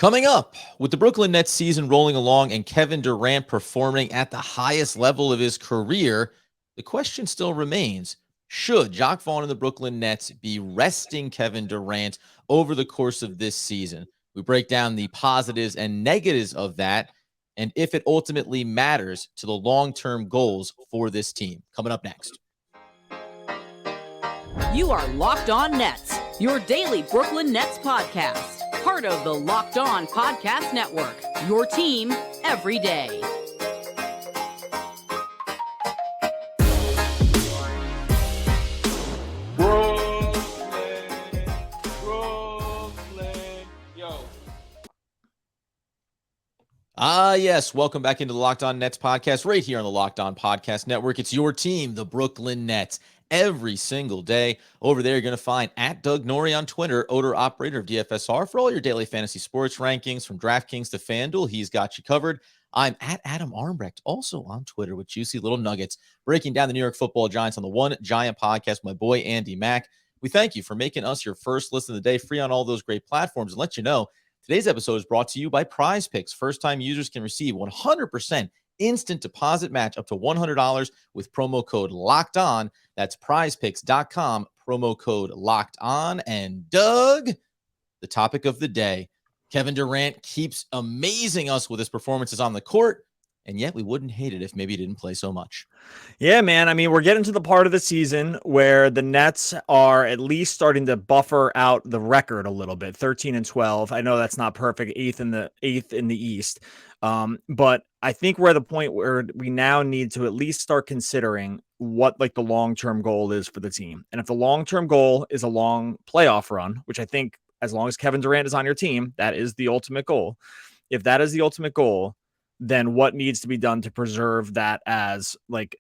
Coming up, with the Brooklyn Nets season rolling along and Kevin Durant performing at the highest level of his career, the question still remains, should Jacque Vaughn and the Brooklyn Nets be resting Kevin Durant over the course of this season? We break down the positives and negatives of that, and if it ultimately matters to the long-term goals for this team. Coming up next. You are Locked On Nets, your daily Brooklyn Nets podcast. Part of the Locked On Podcast Network, your team every day. Brooklyn, yo. Yes. Welcome back into the Locked On Nets podcast right here on the Locked On Podcast Network. It's your team, the Brooklyn Nets, every single day. Over there, you're going to find at Doug Norrie on Twitter, owner operator of DFSR, for all your daily fantasy sports rankings from DraftKings to FanDuel. He's got you covered. I'm at Adam Armbrecht, also on Twitter with juicy little nuggets, breaking down the New York Football Giants on the One Giant podcast with my boy Andy Mack. We thank you for making us your first listen of the day, free on all those great platforms, and let you know today's episode is brought to you by Prize Picks. First-time users can receive 100% instant deposit match up to $100 with promo code Locked On. That's prizepicks.com, promo code Locked On. And Doug, the topic of the day, Kevin Durant keeps amazing us with his performances on the court, and yet we wouldn't hate it if maybe he didn't play so much. Yeah, man. I mean, we're getting to the part of the season where the Nets are at least starting to buffer out the record a little bit, 13-12. I know that's not perfect, eighth in the East. But I think we're at the point where we now need to at least start considering what like the long-term goal is for the team. And if the long-term goal is a long playoff run, which I think as long as Kevin Durant is on your team, that is the ultimate goal. If that is the ultimate goal, then what needs to be done to preserve that as the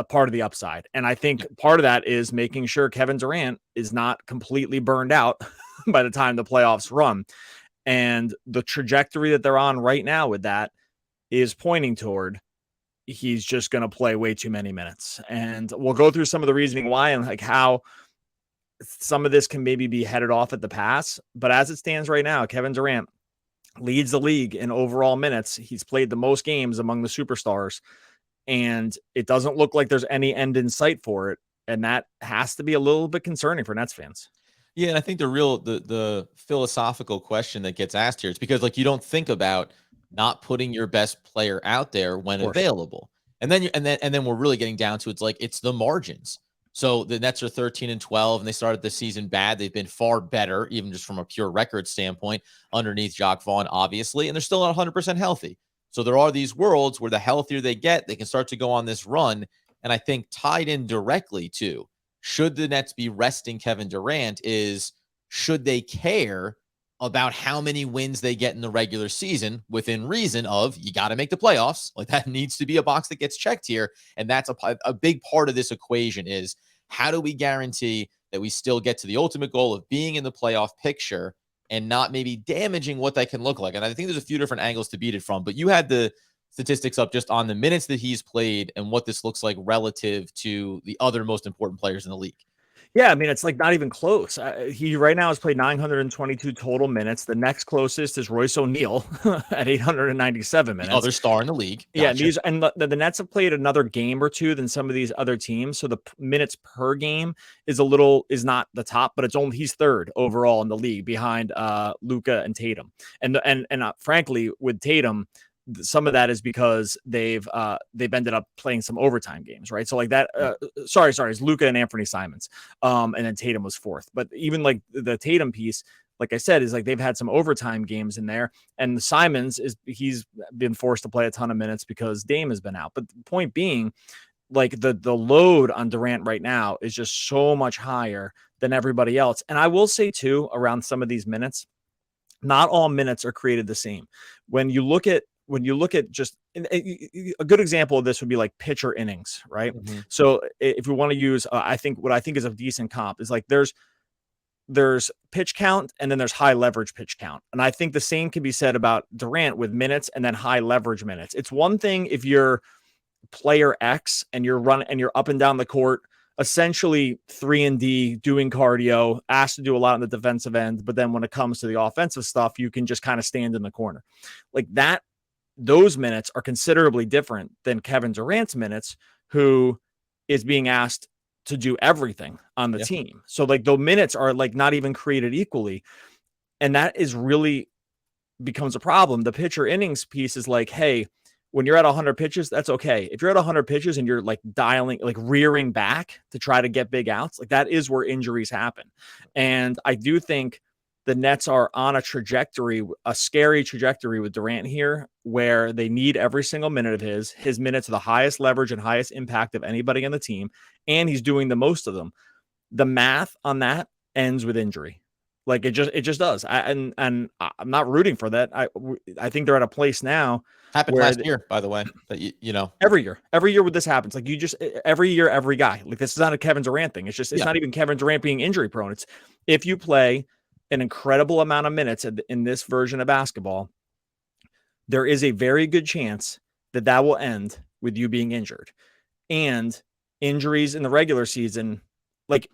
part of the upside? And I think part of that is making sure Kevin Durant is not completely burned out by the time the playoffs run. And the trajectory that they're on right now with that is pointing toward he's just going to play way too many minutes. And we'll go through some of the reasoning why and like how some of this can maybe be headed off at the pass. But as it stands right now, Kevin Durant leads the league in overall minutes. He's played the most games among the superstars, and it doesn't look like there's any end in sight for it. And that has to be a little bit concerning for Nets fans. Yeah, and I think the philosophical question that gets asked here is because like you don't think about not putting your best player out there when available. And then we're really getting down to it's the margins. So the Nets are 13-12, and they started the season bad. They've been far better, even just from a pure record standpoint, underneath Jacque Vaughn, obviously, and they're still not 100% healthy. So there are these worlds where the healthier they get, they can start to go on this run. And I think tied in directly to, should the Nets be resting Kevin Durant, is should they care about how many wins they get in the regular season within reason of you got to make the playoffs. Like that needs to be a box that gets checked here. And that's a big part of this equation is how do we guarantee that we still get to the ultimate goal of being in the playoff picture and not maybe damaging what that can look like. And I think there's a few different angles to beat it from, but you had the statistics up just on the minutes that he's played and what this looks like relative to the other most important players in the league. Yeah, I mean, it's like not even close. He right now has played 922 total minutes. The next closest is Royce O'Neal at 897 minutes. The other star in the league. Gotcha. Yeah, the Nets have played another game or two than some of these other teams. So the minutes per game is not the top, but he's third overall in the league behind Luka and Tatum. And frankly, with Tatum, some of that is because they've ended up playing some overtime games, right? So like that, it's Luka and Anthony Simons. And then Tatum was fourth. But even like the Tatum piece, like I said, is like they've had some overtime games in there. And Simons he's been forced to play a ton of minutes because Dame has been out. But the point being, like the load on Durant right now is just so much higher than everybody else. And I will say too, around some of these minutes, not all minutes are created the same. When you look at just a good example of this would be like pitcher innings, right? Mm-hmm. So if we want to use, I think is a decent comp is like there's pitch count and then there's high leverage pitch count. And I think the same can be said about Durant with minutes and then high leverage minutes. It's one thing if you're player X and you're up and down the court essentially 3-and-D, doing cardio, asked to do a lot on the defensive end, but then when it comes to the offensive stuff, you can just kind of stand in the corner. Like that, those minutes are considerably different than Kevin Durant's minutes, who is being asked to do everything on the team. So like the minutes are like not even created equally. And that is really becomes a problem. The pitcher innings piece is like, hey, when you're at 100 pitches, that's okay. If you're at 100 pitches and you're like dialing, like rearing back to try to get big outs, like that is where injuries happen. And I do think the Nets are on a trajectory, a scary trajectory with Durant here, where they need every single minute of his minutes are the highest leverage and highest impact of anybody on the team. And he's doing the most of them. The math on that ends with injury. Like it just does. And I'm not rooting for that. I think they're at a place now. Happened last year, by the way, that you know, every year when this happens, like you just every year, every guy, like this is not a Kevin Durant thing. It's just, it's not even Kevin Durant being injury prone. It's if you play an incredible amount of minutes in this version of basketball, there is a very good chance that will end with you being injured. And injuries in the regular season, like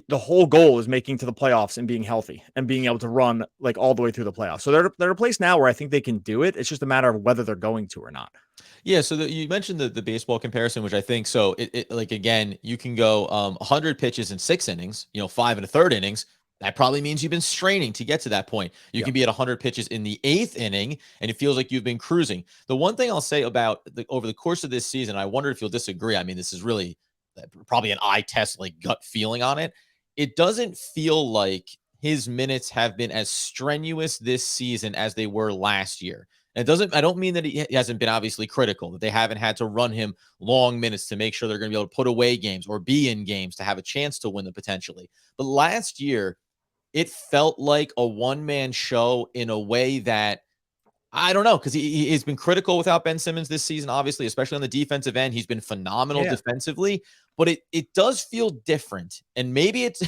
the whole goal is making to the playoffs and being healthy and being able to run like all the way through the playoffs. So they're at a place now where I think they can do it. It's just a matter of whether they're going to or not. Yeah. So you mentioned the baseball comparison, which I think so. It like again, you can go 100 pitches in 6 innings, 5 1/3 innings. That probably means you've been straining to get to that point. You can be at 100 pitches in the 8th inning, and it feels like you've been cruising. The one thing I'll say about over the course of this season, I wonder if you'll disagree. I mean, this is really probably an eye test, like gut feeling on it. It doesn't feel like his minutes have been as strenuous this season as they were last year. And I don't mean that he hasn't been obviously critical, that they haven't had to run him long minutes to make sure they're going to be able to put away games or be in games to have a chance to win them potentially. But last year, it felt like a one-man show in a way that I don't know, because he's been critical without Ben Simmons this season, obviously, especially on the defensive end. He's been phenomenal defensively, but it does feel different. And maybe it's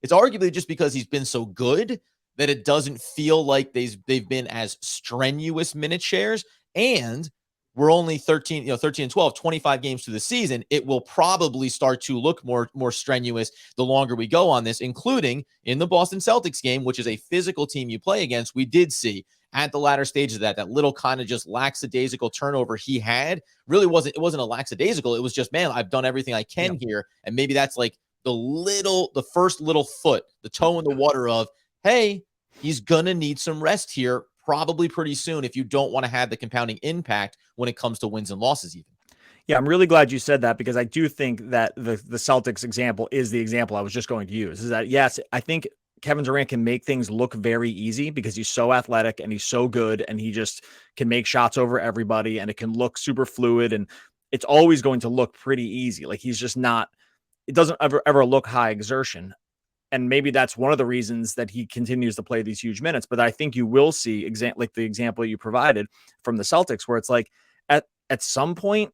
it's arguably just because he's been so good that it doesn't feel like they've been as strenuous minute shares. And we're only 13 and 12, 25 games through the season. It will probably start to look more strenuous the longer we go on this, including in the Boston Celtics game, which is a physical team you play against. We did see at the latter stages of that little kind of just lackadaisical turnover he had really wasn't a lackadaisical. It was just, man, I've done everything I can here. And maybe that's like the first little foot, the toe in the water of, hey, he's going to need some rest here probably pretty soon if you don't want to have the compounding impact when it comes to wins and losses even. Yeah, I'm really glad you said that because I do think that the Celtics example is the example I was just going to use. Is that, yes, I think Kevin Durant can make things look very easy because he's so athletic and he's so good and he just can make shots over everybody and it can look super fluid and it's always going to look pretty easy. Like he's just not, it doesn't ever look high exertion. And maybe that's one of the reasons that he continues to play these huge minutes. But I think you will see like the example you provided from the Celtics, where it's like at some point,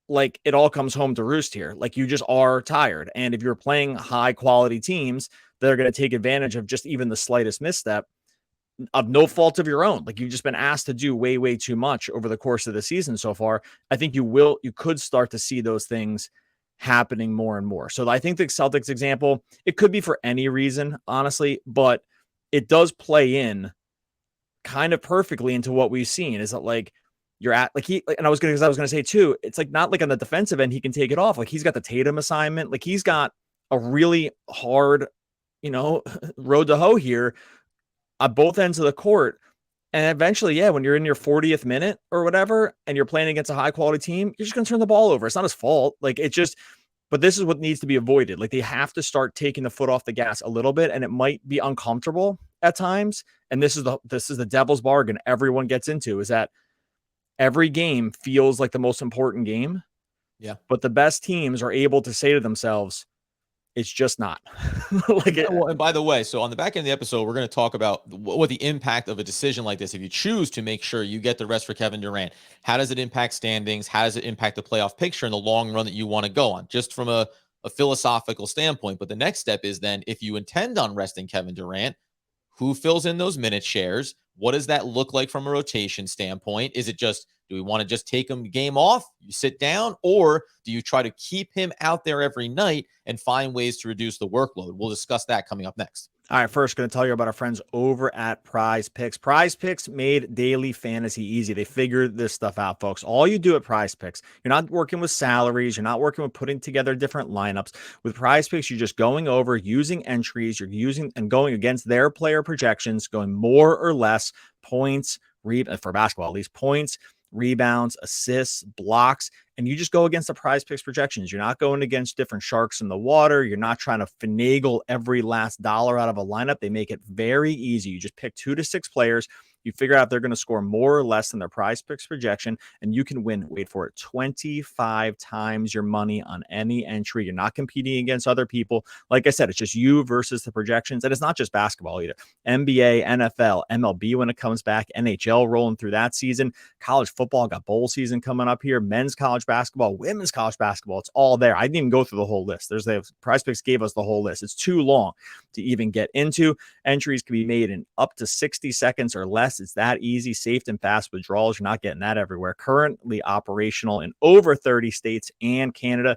like it all comes home to roost here. Like you just are tired. And if you're playing high quality teams that are going to take advantage of just even the slightest misstep of no fault of your own, like you've just been asked to do way, way too much over the course of the season so far. I think you could start to see those things happening more and more. So I think the Celtics example, it could be for any reason, honestly, but it does play in kind of perfectly into what we've seen is that like you're at like and I was going to say too, it's like not like on the defensive end, he can take it off. Like he's got the Tatum assignment. Like he's got a really hard, road to hoe here on both ends of the court. And eventually, when you're in your 40th minute or whatever, and you're playing against a high quality team, you're just going to turn the ball over. It's not his fault. Like but this is what needs to be avoided. Like they have to start taking the foot off the gas a little bit, and it might be uncomfortable at times. And this is the devil's bargain everyone gets into, is that every game feels like the most important game. Yeah. But the best teams are able to say to themselves, it's just not. Well, and by the way, so on the back end of the episode, we're going to talk about what the impact of a decision like this, if you choose to make sure you get the rest for Kevin Durant, how does it impact standings? How does it impact the playoff picture in the long run that you want to go on, just from a philosophical standpoint? But the next step is then, if you intend on resting Kevin Durant, who fills in those minute shares? What does that look like from a rotation standpoint? Is it just Do we want to just take him game off? You sit down, or do you try to keep him out there every night and find ways to reduce the workload? We'll discuss that coming up next. All right, first, going to tell you about our friends over at Prize Picks. Prize Picks made daily fantasy easy. They figured this stuff out, folks. All you do at Prize Picks, you're not working with salaries. You're not working with putting together different lineups. With Prize Picks, you're just going over, using entries. You're using and going against their player projections, going more or less points, for basketball, at least points, rebounds, assists, blocks, and you just go against the Prize Picks projections. You're not going against different sharks in the water. You're not trying to finagle every last dollar out of a lineup. They make it very easy. You just pick 2 to 6 players. You figure out if they're going to score more or less than their Prize Picks projection, and you can win, wait for it, 25 times your money on any entry. You're not competing against other people. Like I said, it's just you versus the projections. And it's not just basketball either. NBA, NFL, MLB when it comes back, NHL rolling through that season, college football, got bowl season coming up here, men's college basketball, women's college basketball. It's all there. I didn't even go through the whole list. Prize Picks gave us the whole list. It's too long to even get into. Entries can be made in up to 60 seconds or less. It's that easy, safe and fast withdrawals. You're not getting that everywhere. Currently operational in over 30 states and Canada.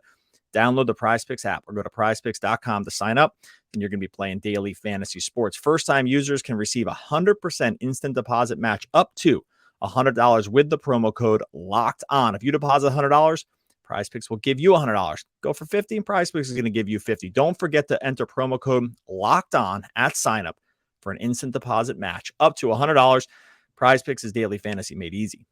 Download the Prize Picks app or go to prizepicks.com to sign up, and you're going to be playing daily fantasy sports. First-time users can receive a 100% instant deposit match up to $100 with the promo code LOCKED ON. If you deposit $100, Prize Picks will give you $100. Go for $50, and Prize Picks is going to give you $50. Don't forget to enter promo code LOCKED ON at sign up for an instant deposit match up to $100. Prize Picks is daily fantasy made easy.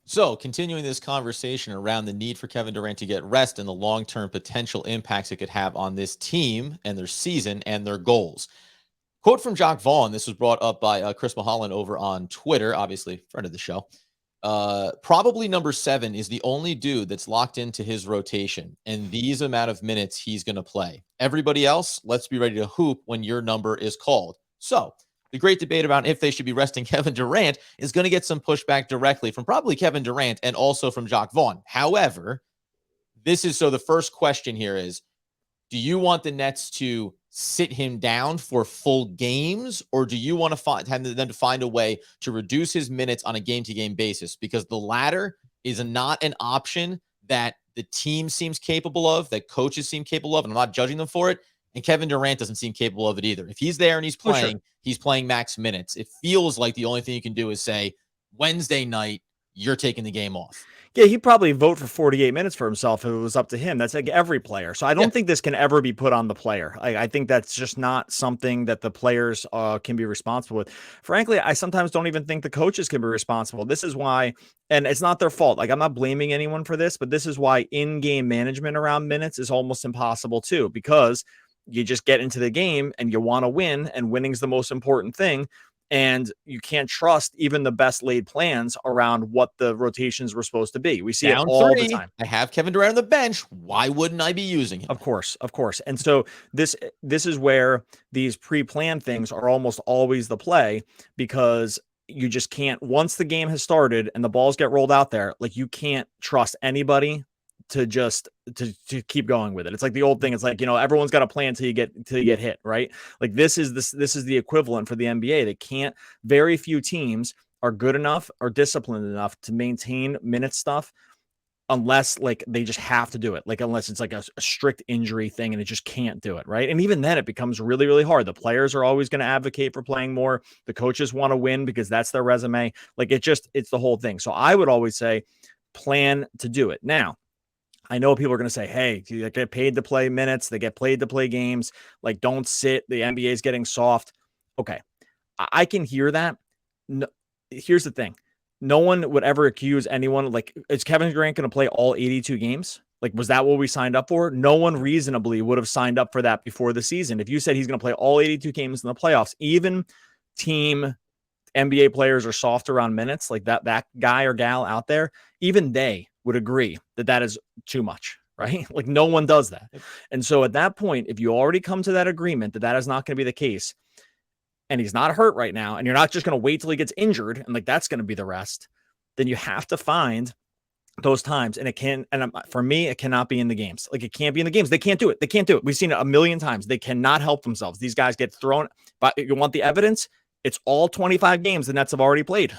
So, continuing this conversation around the need for Kevin Durant to get rest and the long-term potential impacts it could have on this team and their season and their goals. Quote from Jacques Vaughn. This was brought up by Chris Mulholland over on Twitter, obviously friend of the show. Probably number 7 is the only dude that's locked into his rotation, and these amount of minutes he's going to play. Everybody else, let's be ready to hoop when your number is called. So the great debate about if they should be resting Kevin Durant is going to get some pushback directly from probably Kevin Durant and also from Jacques Vaughn. However, the first question here is, do you want the Nets to sit him down for full games, or do you want to find a way to reduce his minutes on a game-to-game basis? Because the latter is not an option that the team seems capable of, that coaches seem capable of, and I'm not judging them for it. And Kevin Durant doesn't seem capable of it either. If he's there and he's playing, he's playing max minutes. It feels like the only thing you can do is say, Wednesday night, you're taking the game off. Yeah, he'd probably vote for 48 minutes for himself if it was up to him. That's like every player. So I don't think this can ever be put on the player. I think that's just not something that the players can be responsible with. Frankly, I sometimes don't even think the coaches can be responsible. This is why, and it's not their fault. Like, I'm not blaming anyone for this, but this is why in-game management around minutes is almost impossible too, because you just get into the game and you want to win, and winning's the most important thing. And you can't trust even the best laid plans around what the rotations were supposed to be. We see it all the time. I have Kevin Durant on the bench. Why wouldn't I be using him? Of course. And so this is where these pre-planned things are almost always the play, because you just can't, once the game has started and the balls get rolled out there, like, you can't trust anybody to just to keep going with it. It's like the old thing. It's like, everyone's got a plan till you get hit, right? Like, this is the equivalent for the NBA. They can't, very few teams are good enough or disciplined enough to maintain minute stuff unless, like, they just have to do it. Like, unless it's like a strict injury thing and it just can't do it, right? And even then it becomes really, really hard. The players are always going to advocate for playing more. The coaches want to win because that's their resume. Like, it's the whole thing. So I would always say plan to do it. Now, I know people are going to say, hey, they get paid to play minutes. They get paid to play games. Like, don't sit. The NBA is getting soft. Okay. I can hear that. No, here's the thing. No one would ever accuse anyone. Like, is Kevin Durant going to play all 82 games? Like, was that what we signed up for? No one reasonably would have signed up for that before the season. If you said he's going to play all 82 games in the playoffs, even team NBA players are soft around minutes, like that guy or gal out there, even they would agree that is too much, right? Like, no one does that. And so at that point, if you already come to that agreement that is not going to be the case, and he's not hurt right now, and you're not just going to wait till he gets injured and like that's going to be the rest, then you have to find those times. And for me, it cannot be in the games. Like, it can't be in the games. They can't do it. We've seen it a million times. They cannot help themselves. These guys get thrown, but you want the evidence? It's all 25 games the Nets have already played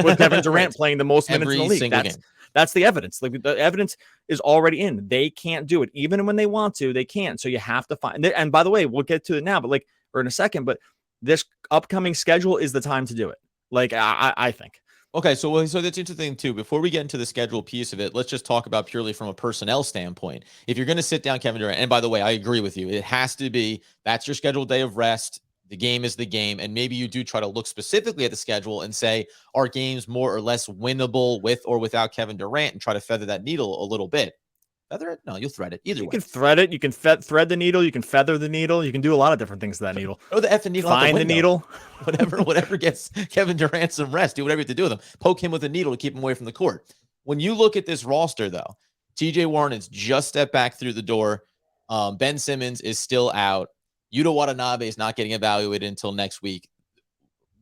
with Kevin Durant playing the most minutes in the league. That's the evidence. Like the evidence is already in. They can't do it. Even when they want to, they can't. So you have to find, and by the way, we'll get to it now, but or in a second, but this upcoming schedule is the time to do it. Like, I think. Okay, so that's interesting too. Before we get into the schedule piece of it, let's just talk about purely from a personnel standpoint. If you're going to sit down Kevin Durant, and by the way, I agree with you. It has to be, that's your scheduled day of rest. The game is the game. And maybe you do try to look specifically at the schedule and say, are games more or less winnable with or without Kevin Durant, and try to feather that needle a little bit. Feather it? No, you'll thread it. Either way. You can thread it. You can thread the needle. You can feather the needle. You can do a lot of different things to that needle. Oh, the effing needle. Find the needle. Whatever gets Kevin Durant some rest. Do whatever you have to do with him. Poke him with a needle to keep him away from the court. When you look at this roster, though, TJ Warren has just stepped back through the door. Ben Simmons is still out. Yuta Watanabe is not getting evaluated until next week.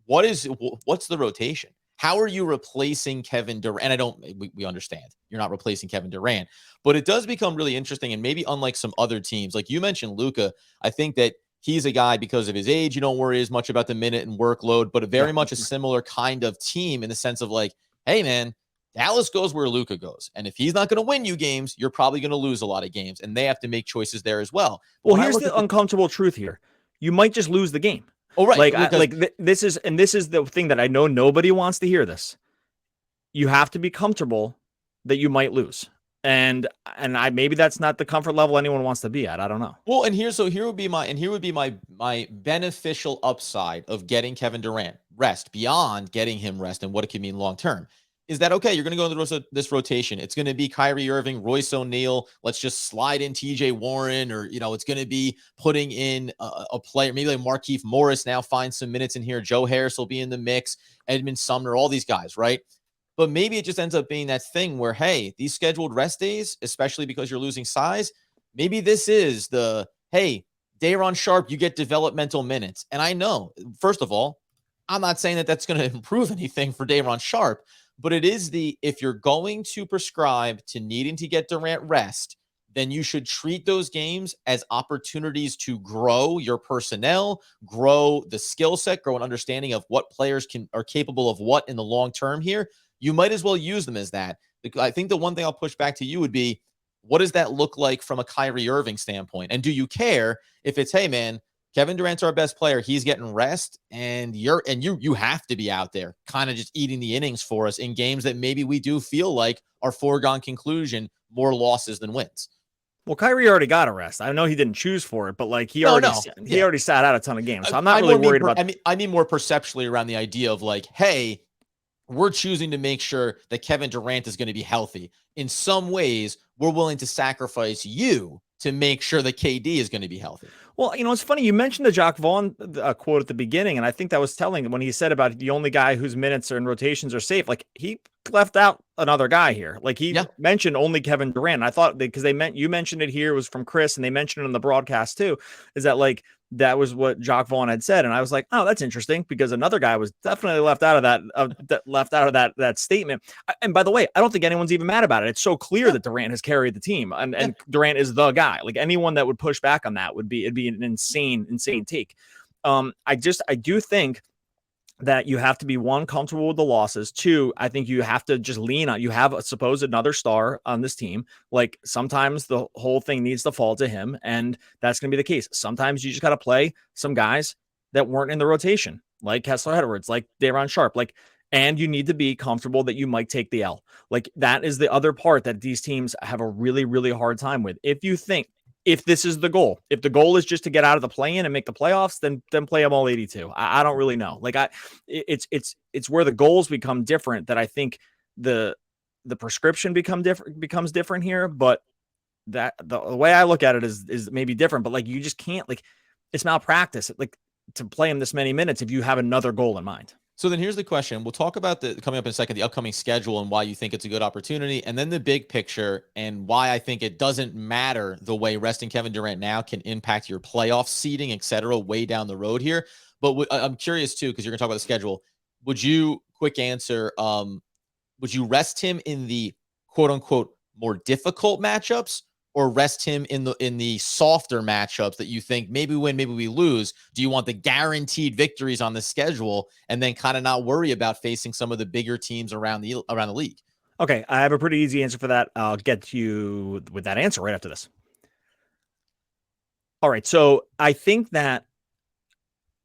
What's the rotation? How are you replacing Kevin Durant? And we understand you're not replacing Kevin Durant, but it does become really interesting. And maybe unlike some other teams, like you mentioned, Luka, I think that he's a guy because of his age. You don't worry as much about the minute and workload, but very much a similar kind of team in the sense of like, hey man, Dallas goes where Luka goes. And if he's not going to win you games, you're probably going to lose a lot of games. And they have to make choices there as well. Well, here's the uncomfortable truth here. You might just lose the game. Oh, right. This is the thing that I know nobody wants to hear this. You have to be comfortable that you might lose. And maybe that's not the comfort level anyone wants to be at. I don't know. Well, here would be my beneficial upside of getting Kevin Durant rest beyond getting him rest and what it can mean long term. Is that okay? You're going to go into this rotation. It's going to be Kyrie Irving, Royce O'Neal. Let's just slide in TJ Warren, or, it's going to be putting in a player, maybe like Markieff Morris now finds some minutes in here. Joe Harris will be in the mix, Edmund Sumner, all these guys, right? But maybe it just ends up being that thing where, hey, these scheduled rest days, especially because you're losing size, maybe this is hey, Daron Sharp, you get developmental minutes. And I know, first of all, I'm not saying that that's going to improve anything for Daron Sharp, but it is if you're going to prescribe to needing to get Durant rest, then you should treat those games as opportunities to grow your personnel, grow the skill set, grow an understanding of what players are capable of what in the long term here. You might as well use them as that. I think the one thing I'll push back to you would be, what does that look like from a Kyrie Irving standpoint? And do you care if it's, hey man, Kevin Durant's our best player, he's getting rest, and you have to be out there kind of just eating the innings for us in games that maybe we do feel like are foregone conclusion, more losses than wins. Well, Kyrie already got a rest. I know he didn't choose for it, but like he already sat out a ton of games. So I'm not really worried about. I mean more perceptually around the idea of like, hey, we're choosing to make sure that Kevin Durant is going to be healthy. In some ways, we're willing to sacrifice you to make sure that KD is going to be healthy. Well, it's funny. You mentioned the Jacques Vaughn quote at the beginning, and I think that was telling when he said about the only guy whose minutes and rotations are safe. Like he left out another guy here. Like he mentioned only Kevin Durant. I thought because you mentioned it here, it was from Chris, and they mentioned it on the broadcast too, is that like that was what Jacques Vaughn had said. And I was like, oh, that's interesting, because another guy was definitely left out of that statement. And by the way, I don't think anyone's even mad about it. It's so clear that Durant has carried the team, and Durant is the guy. Like anyone that would push back on that it'd be an insane take. I do think that you have to be, one, comfortable with the losses. Two, I think you have to just lean on, you have another star on this team. Like sometimes the whole thing needs to fall to him, and that's going to be the case. Sometimes you just got to play some guys that weren't in the rotation, like Kessler Edwards, like Daron Sharp, and you need to be comfortable that you might take the L. Like that is the other part that these teams have a really, really hard time with. If this is the goal, if the goal is just to get out of the play-in and make the playoffs, then play them all 82. I don't really know. Like it's where the goals become different that I think the prescription becomes different here. But that the way I look at it is maybe different. But like you just can't, like it's malpractice like to play him this many minutes if you have another goal in mind. So then here's the question. We'll talk about coming up in a second, the upcoming schedule and why you think it's a good opportunity, and then the big picture and why I think it doesn't matter the way resting Kevin Durant now can impact your playoff seeding, et cetera, way down the road here. But I'm curious too, because you're going to talk about the schedule. Would you rest him in the quote unquote more difficult matchups, or rest him in the softer matchups that you think maybe win, maybe we lose? Do you want the guaranteed victories on the schedule and then kind of not worry about facing some of the bigger teams around the league? Okay, I have a pretty easy answer for that. I'll get to you with that answer right after this. All right, so I think that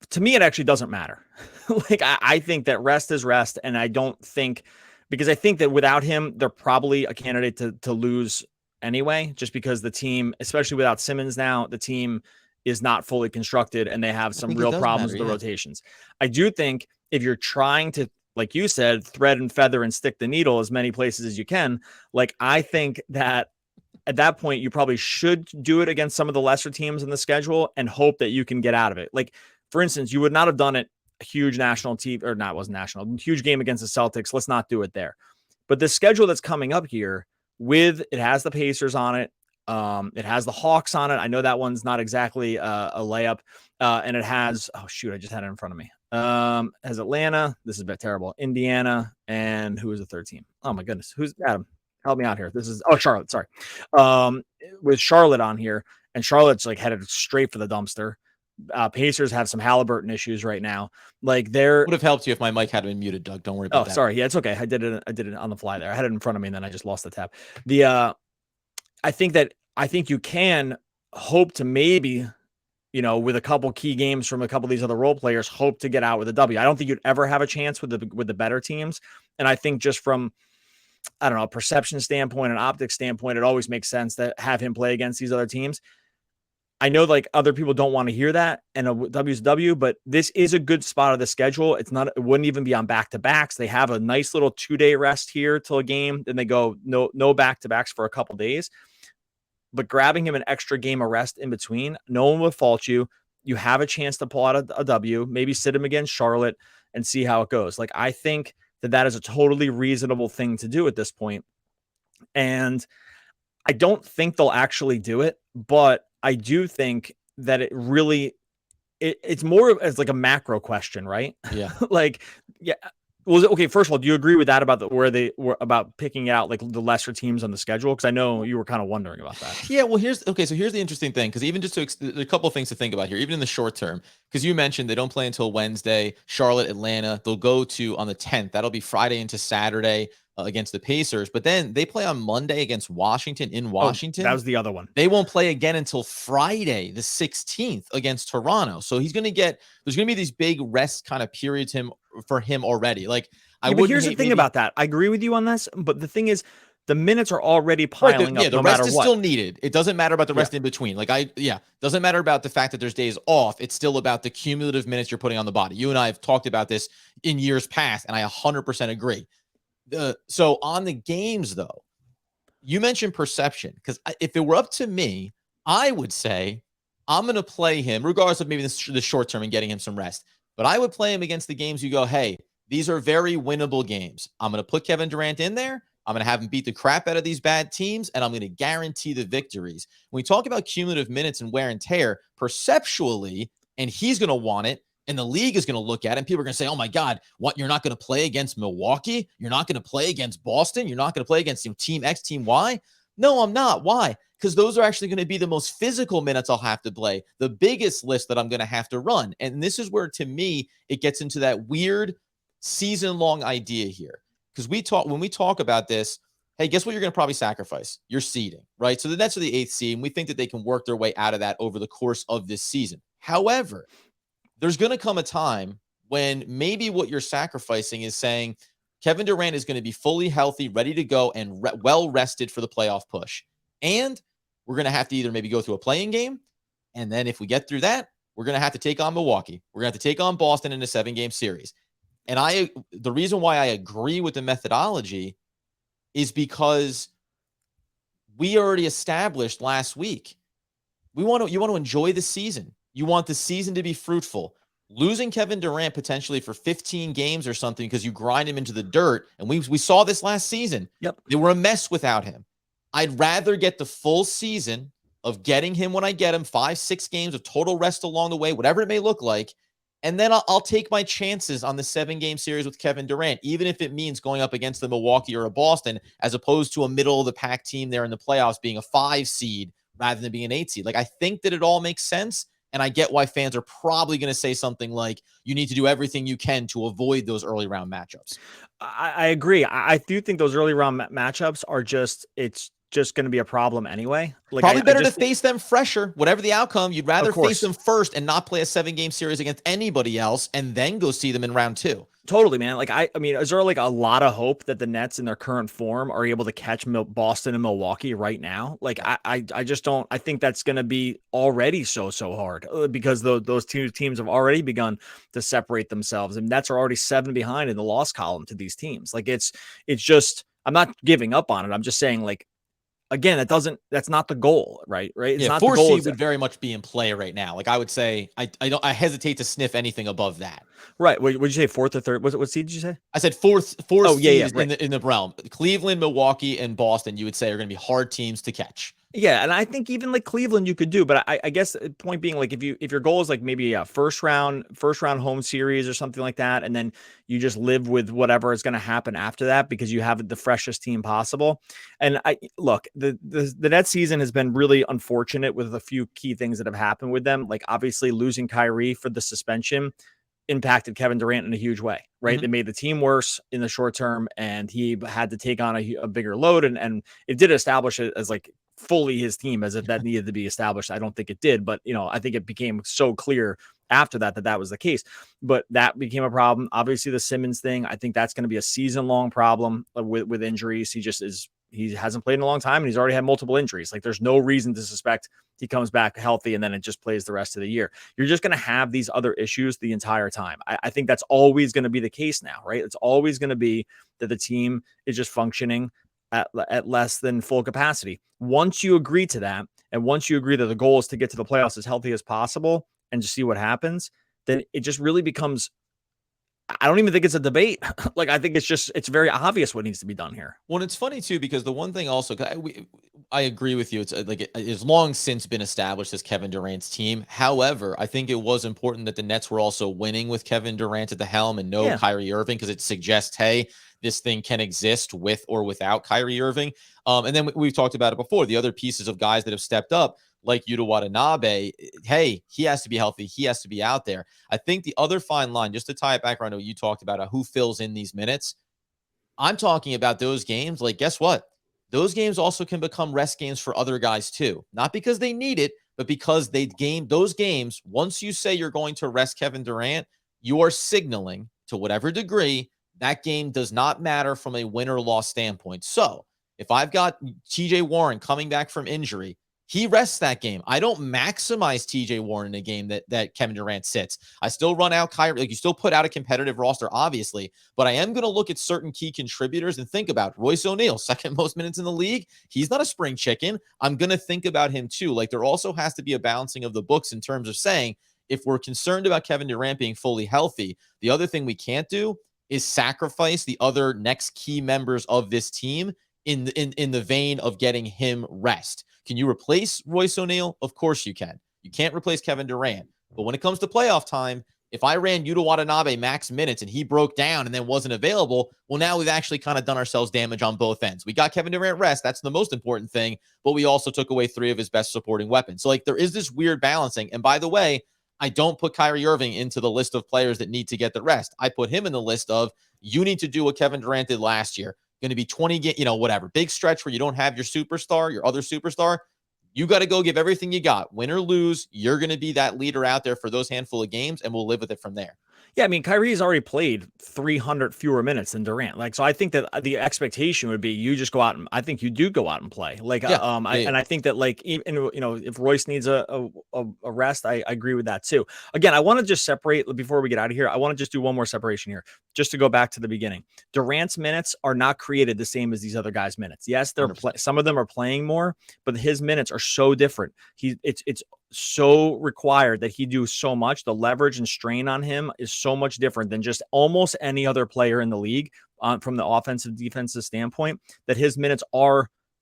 to me, it actually doesn't matter. Like, I think that rest is rest, and I don't think, because I think that without him, they're probably a candidate to lose anyway, just because the team, especially without Simmons now, the team is not fully constructed, and they have I some think it real does problems matter, with the yeah. rotations. I do think if you're trying to, like you said, thread and feather and stick the needle as many places as you can, like, I think that at that point, you probably should do it against some of the lesser teams in the schedule and hope that you can get out of it. Like, for instance, you would not have done it a huge national team, or not, wasn't national, huge game against the Celtics. Let's not do it there. But the schedule that's coming up here it has the Pacers on it. It has the Hawks on it. I know that one's not exactly a layup. And it has, oh shoot, I just had it in front of me. Has Atlanta. This is a bit terrible. Indiana. And who is the third team? Oh my goodness. Who's Adam? Help me out here. This is Charlotte. Sorry. With Charlotte on here, and Charlotte's like headed straight for the dumpster. Pacers have some Halliburton issues right now. Like, they're Would have helped you if my mic had been muted, Doug. Don't worry about that. Sorry. Yeah, it's okay. I did it on the fly there. I had it in front of me and then I just lost the tab. I think you can hope to maybe, with a couple key games from a couple of these other role players, hope to get out with a W. I don't think you'd ever have a chance with the better teams. And I think just from, I don't know, a perception standpoint, an optics standpoint, it always makes sense to have him play against these other teams. I know, like, other people don't want to hear that, and a W's W, but this is a good spot of the schedule. It wouldn't even be on back-to-backs. They have a nice little 2-day rest here till a game. Then they go no back-to-backs for a couple days. But grabbing him an extra game of rest in between, no one would fault you. You have a chance to pull out a W, maybe sit him against Charlotte and see how it goes. Like, I think that is a totally reasonable thing to do at this point. And I don't think they'll actually do it, but I do think that it's more as like a macro question, right? Yeah. Like, yeah. Well, okay. First of all, do you agree with that about where they were about picking out like the lesser teams on the schedule? Because I know you were kind of wondering about that. Yeah, well, here's the interesting thing, because even just a couple of things to think about here, even in the short term, because you mentioned they don't play until Wednesday. Charlotte, Atlanta, they'll go to on the 10th. That'll be Friday into Saturday against the Pacers, but then they play on Monday against Washington in Washington. That was the other one. They won't play again until Friday, the 16th against Toronto. So there's going to be these big rest kind of periods for him already. Like, but here's the thing about that. I agree with you on this, but the thing is, the minutes are already piling up. The rest is still needed. It doesn't matter about the rest in between. Doesn't matter about the fact that there's days off. It's still about the cumulative minutes you're putting on the body. You and I have talked about this in years past, and I 100% agree. So on the games, though, you mentioned perception, because if it were up to me, I would say I'm going to play him, regardless of maybe the short term and getting him some rest. But I would play him against the games you go, hey, these are very winnable games. I'm going to put Kevin Durant in there. I'm going to have him beat the crap out of these bad teams, and I'm going to guarantee the victories. When we talk about cumulative minutes and wear and tear, perceptually, and he's going to want it, and the league is going to look at it, and people are going to say, oh my God, what? You're not going to play against Milwaukee? You're not going to play against Boston? You're not going to play against team X, team Y? No, I'm not. Why? Because those are actually going to be the most physical minutes I'll have to play, the biggest list that I'm going to have to run. And this is where, to me, it gets into that weird season-long idea here. Because when we talk about this, hey, guess what you're going to probably sacrifice? Your seeding, right? So the Nets are the 8th seed, and we think that they can work their way out of that over the course of this season. However, there's going to come a time when maybe what you're sacrificing is saying Kevin Durant is going to be fully healthy, ready to go, and well rested for the playoff push. And we're going to have to either maybe go through a playing game, and then if we get through that, we're going to have to take on Milwaukee. We're going to have to take on Boston in a 7-game series. And the reason why I agree with the methodology is because we already established last week, you want to enjoy the season. You want the season to be fruitful. Losing Kevin Durant potentially for 15 games or something because you grind him into the dirt, and we saw this last season. Yep. They were a mess without him. I'd rather get the full season of getting him when I get him, 5-6 games of total rest along the way, whatever it may look like, And then I'll take my chances on the 7-game series with Kevin Durant, even if it means going up against the Milwaukee or a Boston, as opposed to a middle of the pack team there in the playoffs being a 5 seed rather than being an 8 seed. Like, I think that it all makes sense. And I get why fans are probably going to say something like, you need to do everything you can to avoid those early round matchups. I agree. I do think those early round matchups are it's just going to be a problem anyway. Like Probably better to just face them fresher, whatever the outcome. You'd rather face course. them first and not play a 7-game series against anybody else and then go see them in round 2. Totally, man. Like I mean, is there like a lot of hope that the Nets in their current form are able to catch Boston and Milwaukee right now? Like I just don't. I think that's going to be already so hard because those two teams have already begun to separate themselves, and Nets are already 7 behind in the loss column to these teams. Like it's just. I'm not giving up on it. I'm just saying like. Again, that's not the goal, right? It's not 4 the goal. seed would very much be in play right now. Like I would say, I hesitate to sniff anything above that. Right. What did you say? Fourth or third? What seed did you say? I said fourth seed right. in the realm. Cleveland, Milwaukee, and Boston, you would say are going to be hard teams to catch. Yeah, and I think even like Cleveland you could do, but I guess the point being like if your goal is like maybe a first round home series or something like that, and then you just live with whatever is going to happen after that because you have the freshest team possible. And I look, the Nets season has been really unfortunate with a few key things that have happened with them. Like obviously losing Kyrie for the suspension impacted Kevin Durant in a huge way, right? Mm-hmm. They made the team worse in the short term, and he had to take on a bigger load, and it did establish it as like fully his team as if that needed to be established. I don't think it did, but I think it became so clear after that was the case. But that became a problem. Obviously, the Simmons thing, I think that's going to be a season-long problem with injuries. He hasn't played in a long time, and he's already had multiple injuries. Like, there's no reason to suspect he comes back healthy and then it just plays the rest of the year. You're just going to have these other issues the entire time. I think that's always going to be the case now, right? It's always going to be that the team is just functioning at less than full capacity. Once you agree to that, and once you agree that the goal is to get to the playoffs as healthy as possible and just see what happens, then it just really becomes, I don't even think it's a debate. Like, I think it's very obvious what needs to be done here. Well, it's funny too, because the one thing also, I agree with you. It's like it has long since been established as Kevin Durant's team. However, I think it was important that the Nets were also winning with Kevin Durant at the helm and no Kyrie Irving, because it suggests, hey, this thing can exist with or without Kyrie Irving. And then we've talked about it before. The other pieces of guys that have stepped up, like Yuta Watanabe, hey, he has to be healthy. He has to be out there. I think the other fine line, just to tie it back around to what you talked about, who fills in these minutes, I'm talking about those games. Like, guess what? Those games also can become rest games for other guys too. Not because they need it, but because those games, once you say you're going to rest Kevin Durant, you are signaling to whatever degree that game does not matter from a win or loss standpoint. So if I've got TJ Warren coming back from injury, he rests that game. I don't maximize TJ Warren in a game that Kevin Durant sits. I still run out Kyrie. Like, you still put out a competitive roster, obviously, but I am going to look at certain key contributors and think about Royce O'Neal, second most minutes in the league. He's not a spring chicken. I'm going to think about him too. Like, there also has to be a balancing of the books in terms of saying, if we're concerned about Kevin Durant being fully healthy, the other thing we can't do is sacrifice the other next key members of this team in the vein of getting him rest. Can you replace Royce O'Neal? Of course you can. You can't replace Kevin Durant. But when it comes to playoff time, if I ran Yuta Watanabe max minutes and he broke down and then wasn't available, well, now we've actually kind of done ourselves damage on both ends. We got Kevin Durant rest. That's the most important thing. But we also took away 3 of his best supporting weapons. So, like, there is this weird balancing. And by the way, I don't put Kyrie Irving into the list of players that need to get the rest. I put him in the list of, you need to do what Kevin Durant did last year. Going to be 20, whatever, big stretch where you don't have your superstar, your other superstar. You got to go give everything you got. Win or lose, you're going to be that leader out there for those handful of games, and we'll live with it from there. Yeah, I mean, Kyrie's already played 300 fewer minutes than Durant. Like, so I think that the expectation would be you just go out and I think you do go out and play. Like, and I think that, like, even if Royce needs a rest, I agree with that too. Again, I want to just separate before we get out of here. I want to just do one more separation here, just to go back to the beginning. Durant's minutes are not created the same as these other guys' minutes. Yes, some of them are playing more, but his minutes are so different. It's so required that he do so much. The leverage and strain on him is so much different than just almost any other player in the league from the offensive defensive standpoint, that his minutes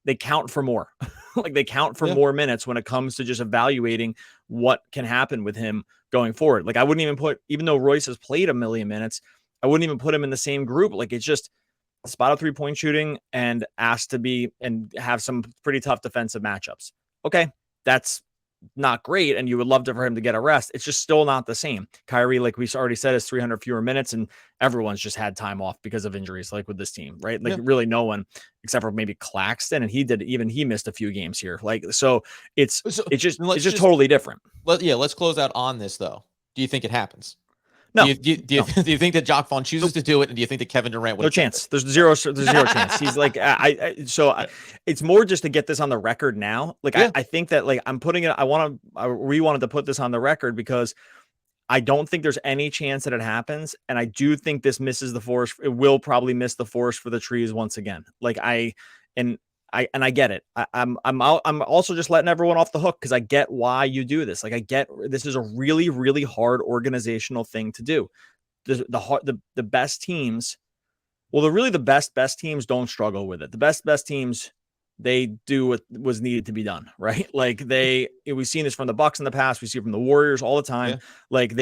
they count for more. Like, they count for more minutes when it comes to just evaluating what can happen with him going forward. Like I wouldn't even put, even though Royce has played 1,000,000 minutes, I wouldn't even put him in the same group. Like it's just spot out 3-point shooting and asked to be and have some pretty tough defensive matchups. Okay, that's not great, and you would love for him to get a rest. It's just still not the same. Kyrie, like we already said, is 300 fewer minutes, and everyone's just had time off because of injuries, like with this team, right? Like really no one except for maybe Claxton, and he missed a few games here. Like so, it's just totally different. Let's close out on this though. Do you think it happens? No. Do you think that Jacque Vaughn chooses to do it, and do you think that Kevin Durant would? No chance. There's zero chance. He's like, it's more just to get this on the record now. Like, I think that like I'm putting it. We wanted to put this on the record because I don't think there's any chance that it happens, and I do think this misses the forest. It will probably miss the forest for the trees once again. Like I get it. I'm also just letting everyone off the hook because I get why you do this. Like I get this is a really, really hard organizational thing to do. The best teams, well, the best teams don't struggle with it. The best teams, they do what was needed to be done, right? Like we've seen this from the Bucks in the past. We see it from the Warriors all the time. Yeah. Like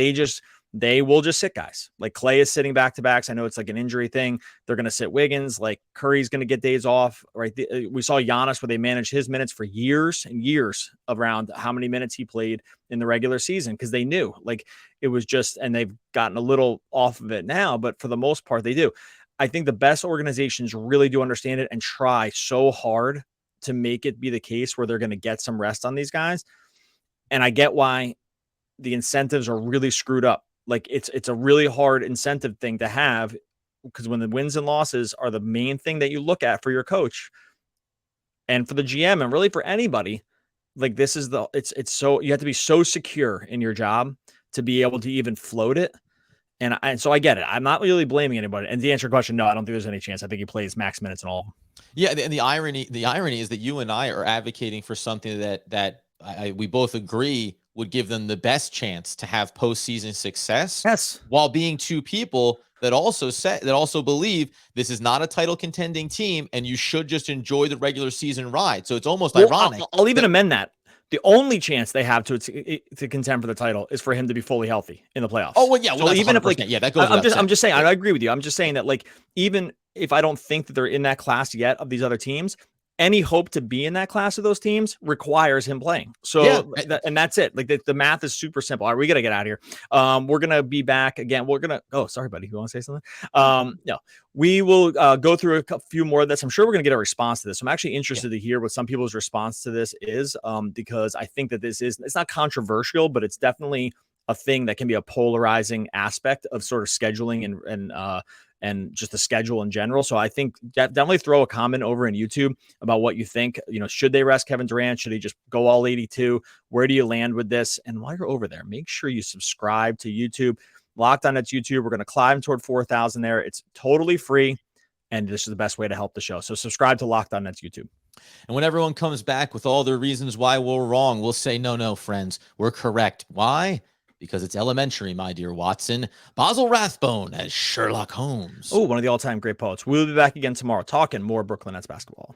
they will just sit guys. Like Clay is sitting back-to-backs. I know it's like an injury thing. They're going to sit Wiggins. Like Curry's going to get days off, right? We saw Giannis where they managed his minutes for years and years around how many minutes he played in the regular season because they knew like it was just, and they've gotten a little off of it now, but for the most part they do. I think the best organizations really do understand it and try so hard to make it be the case where they're going to get some rest on these guys. And I get why the incentives are really screwed up. Like it's a really hard incentive thing to have because when the wins and losses are the main thing that you look at for your coach and for the GM and really for anybody, like this is it's so you have to be so secure in your job to be able to even float it. And so I get it. I'm not really blaming anybody. And to answer your question, no, I don't think there's any chance. I think he plays max minutes and all. Yeah, and the irony is that you and I are advocating for something that we both agree would give them the best chance to have postseason success. Yes, while being two people that also believe this is not a title contending team, and you should just enjoy the regular season ride. So it's almost ironic. I'll even amend that. The only chance they have to contend for the title is for him to be fully healthy in the playoffs. Oh well, yeah. Well, so even if like that goes. I'm just saying. I agree with you. I'm just saying that like even if I don't think that they're in that class yet of these other teams, any hope to be in that class of those teams requires him playing. So, and that's it. Like the math is super simple. All right, we got to get out of here. We're going to be back again. Oh, sorry, buddy. You want to say something? No, we will go through a few more of this. I'm sure we're going to get a response to this. I'm actually interested to hear what some people's response to this is, because I think that it's not controversial, but it's definitely a thing that can be a polarizing aspect of sort of scheduling and just the schedule in general. So I think definitely throw a comment over in YouTube about what you think. You know, should they rest Kevin Durant? Should he just go all 82? Where do you land with this? And while you're over there, make sure you subscribe to YouTube. Locked On Nets YouTube. We're going to climb toward 4,000 there. It's totally free, and this is the best way to help the show. So subscribe to Locked On Nets YouTube. And when everyone comes back with all their reasons why we're wrong, we'll say, no, friends, we're correct. Why? Because it's elementary, my dear Watson. Basil Rathbone as Sherlock Holmes. Oh, one of the all-time great poets. We'll be back again tomorrow talking more Brooklyn Nets basketball.